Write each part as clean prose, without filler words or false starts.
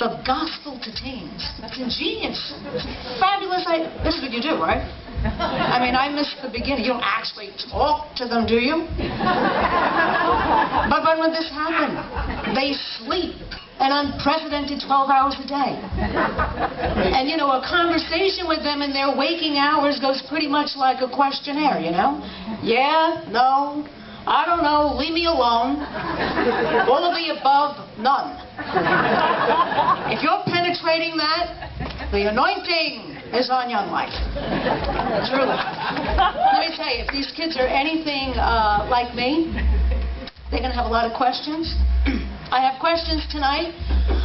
The gospel to teens. That's ingenious. Fabulous. This is what you do, right? I mean, I missed the beginning. You don't actually talk to them, do you? But when this happened, they sleep an unprecedented 12 hours a day. And, you know, a conversation with them in their waking hours goes pretty much like a questionnaire, you know? Yeah, no, I don't know, leave me alone. All of the above, none. If you're penetrating that, the anointing is on Young Life. Truly. Let me tell you, if these kids are anything like me, they're going to have a lot of questions. I have questions tonight.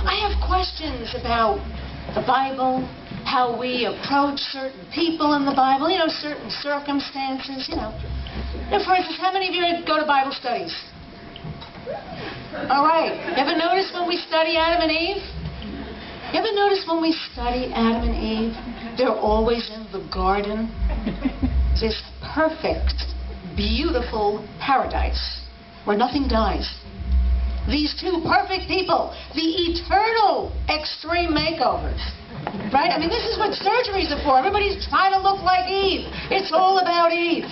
I have questions about the Bible, how we approach certain people in the Bible, you know, certain circumstances, you know. Now, for instance, how many of you go to Bible studies? All right. You ever notice when we study Adam and Eve? You ever notice when we study Adam and Eve, they're always in the garden? This perfect, beautiful paradise where nothing dies. These two perfect people, the eternal extreme makeovers. Right? I mean, this is what surgeries are for. Everybody's trying to look like Eve. It's all about Eve.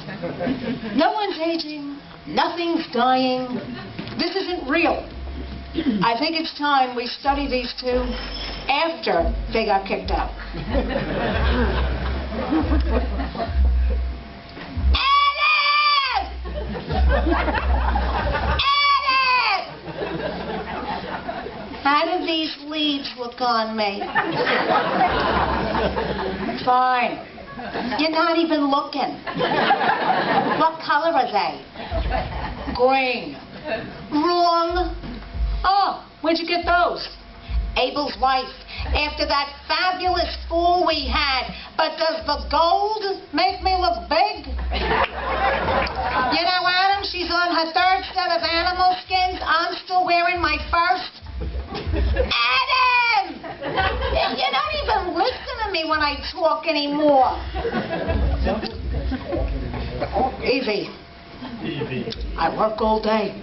No one's aging. Nothing's dying. This isn't real. I think it's time we study these two after they got kicked out. How do these leaves look on me? Fine. You're not even looking. What color are they? Green. Wrong. Oh, where'd you get those? Abel's wife, after that fabulous fool we had. But does the gold make me look big? You know, Adam, she's on her third set of animal skins. I'm still wearing my first. Adam! You don't even listen to me when I talk anymore. Evie. I work all day.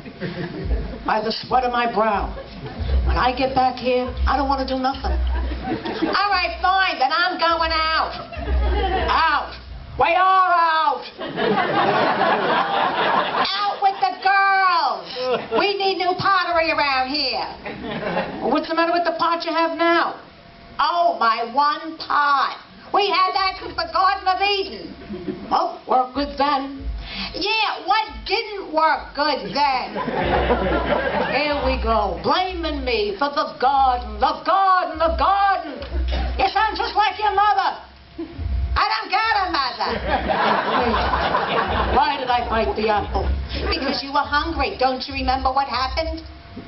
By the sweat of my brow. When I get back here, I don't want to do nothing. All right, fine, then I'm going out. Out. We are out. Out with the girls. We need new pottery around here. What's the matter with the pot you have now? Oh, my one pot. We had that since the Garden of Eden. Well, worked good then. Yeah, what didn't work good then? Here we go, blaming me for the garden, the garden, the garden. You sound just like your mother. I don't got a mother. Why did I bite the apple? Because you were hungry. Don't you remember what happened?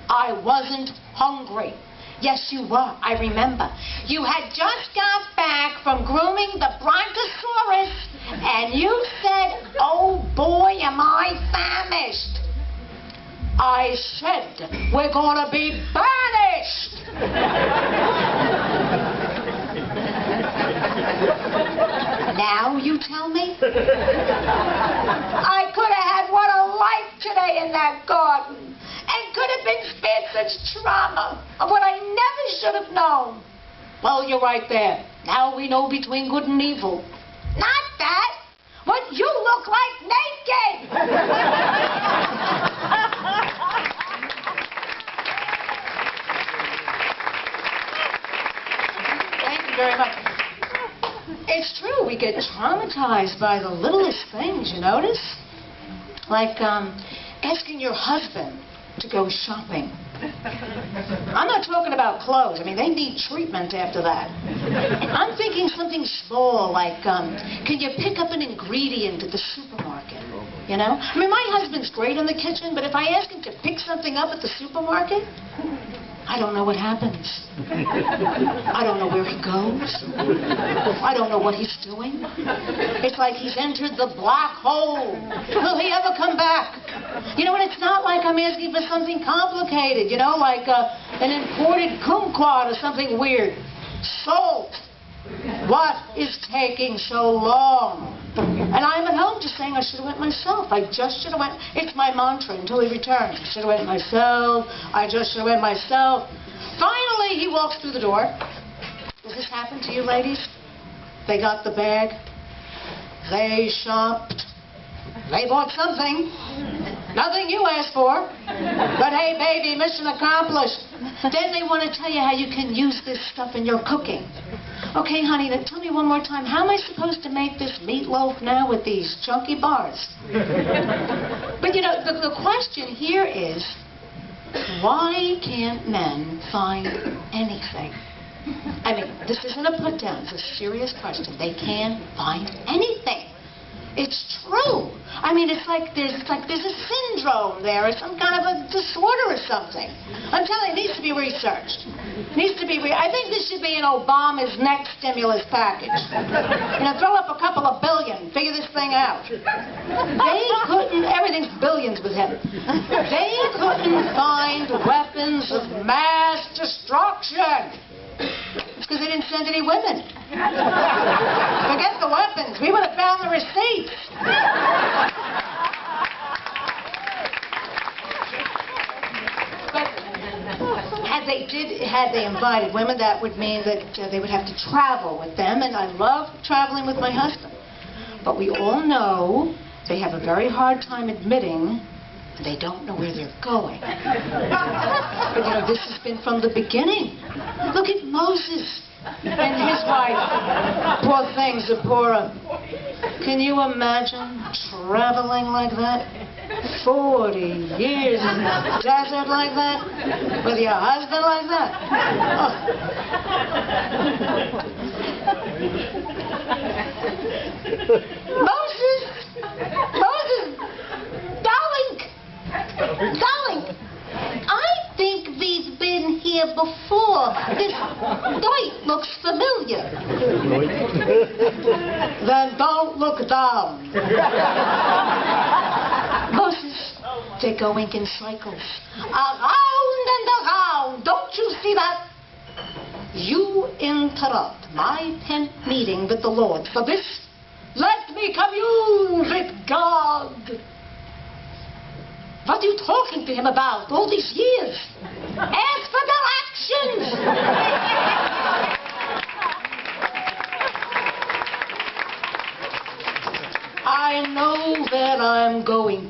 I wasn't hungry. Yes, you were. I remember. You had just got back from grooming the Brontosaurus, and you said, oh boy, am I famished. I said, we're going to be banished. Now you tell me? I could have had what a life today in that garden. And could have been spared such trauma of what I never should have known. Well, you're right there. Now we know between good and evil. Not that. What you look like naked. Thank you very much. It's true. We get traumatized by the littlest things, you notice? Like asking your husband to go shopping. I'm not talking about clothes. I mean, they need treatment after that. I'm thinking something small, like, can you pick up an ingredient at the supermarket? You know? I mean, my husband's great in the kitchen, but if I ask him to pick something up at the supermarket, I don't know what happens. I don't know where he goes. I don't know what he's doing. It's like he's entered the black hole. Will he ever come back? You know, and it's not like I'm asking for something complicated, you know, like an imported kumquat or something weird. Salt. What is taking so long? And I'm at home just saying I should have went myself. I just should have went. It's my mantra until he returns. I should have went myself. I just should have went myself. Finally, he walks through the door. Does this happen to you, ladies? They got the bag. They shopped. They bought something. Nothing you asked for. But hey, baby, mission accomplished. Then they want to tell you how you can use this stuff in your cooking. Okay, honey, then tell me one more time, how am I supposed to make this meatloaf now with these chunky bars? But you know, the question here is, why can't men find anything? I mean, this isn't a put down, it's a serious question. They can't find anything. It's true. I mean, it's like there's a syndrome there, or some kind of a disorder or something. I'm telling you, it needs to be researched. It needs to be I think this should be in Obama's next stimulus package. You know, throw up a couple of billion, figure this thing out. They couldn't, everything's billions with him. They couldn't find weapons of mass destruction. It's because they didn't send any women. Forget the weapons. We would have found the receipts. But had they invited women, that would mean that they would have to travel with them, and I love traveling with my husband. But we all know they have a very hard time admitting they don't know where they're going. But you know, this has been from the beginning. Look at Moses and his wife. Poor thing, Zipporah. Can you imagine traveling like that? 40 years in the desert like that? With your husband like that? Oh. Moses! Darling, I think we've been here before. This Dwight looks familiar. Then don't look down. Moses, they're going in cycles. Around and around. Don't you see that? You interrupt my tent meeting with the Lord. For this, let me commune with God. What are you talking to him about all these years? Ask for directions! I know where I'm going.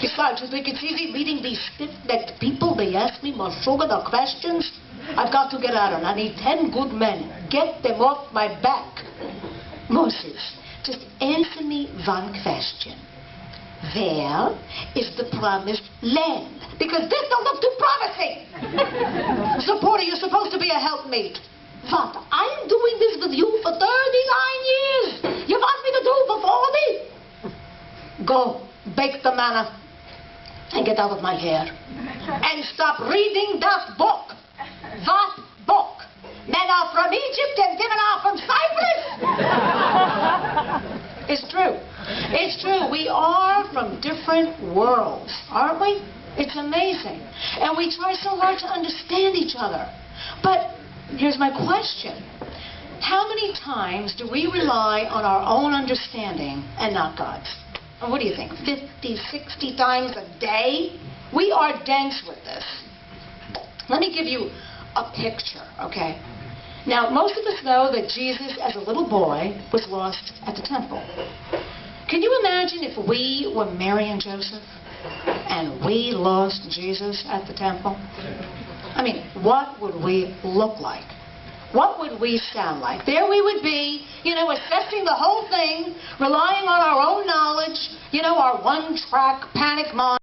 Besides, you think it's easy meeting these stiff-necked people? They ask me more sugar questions. I've got to get out of it. I need 10 good men. Get them off my back. Moses, just answer me one question. Where is the promised land? Because this don't look too promising. Zipporah, you're supposed to be a helpmate. What? I'm doing this with you for 39 years. You want me to do for 40? Go, bake the manna, and get out of my hair. And stop reading that book. That book. Men are from Egypt and women are from Cyprus. It's true. It's true. We are from different worlds, aren't we? It's amazing. And we try so hard to understand each other. But here's my question. How many times do we rely on our own understanding and not God's? And what do you think? 50, 60 times a day? We are dense with this. Let me give you a picture, okay? Now, most of us know that Jesus, as a little boy, was lost at the temple. Can you imagine if we were Mary and Joseph and we lost Jesus at the temple? I mean, what would we look like? What would we sound like? There we would be, you know, assessing the whole thing, relying on our own knowledge, you know, our one-track panic mind.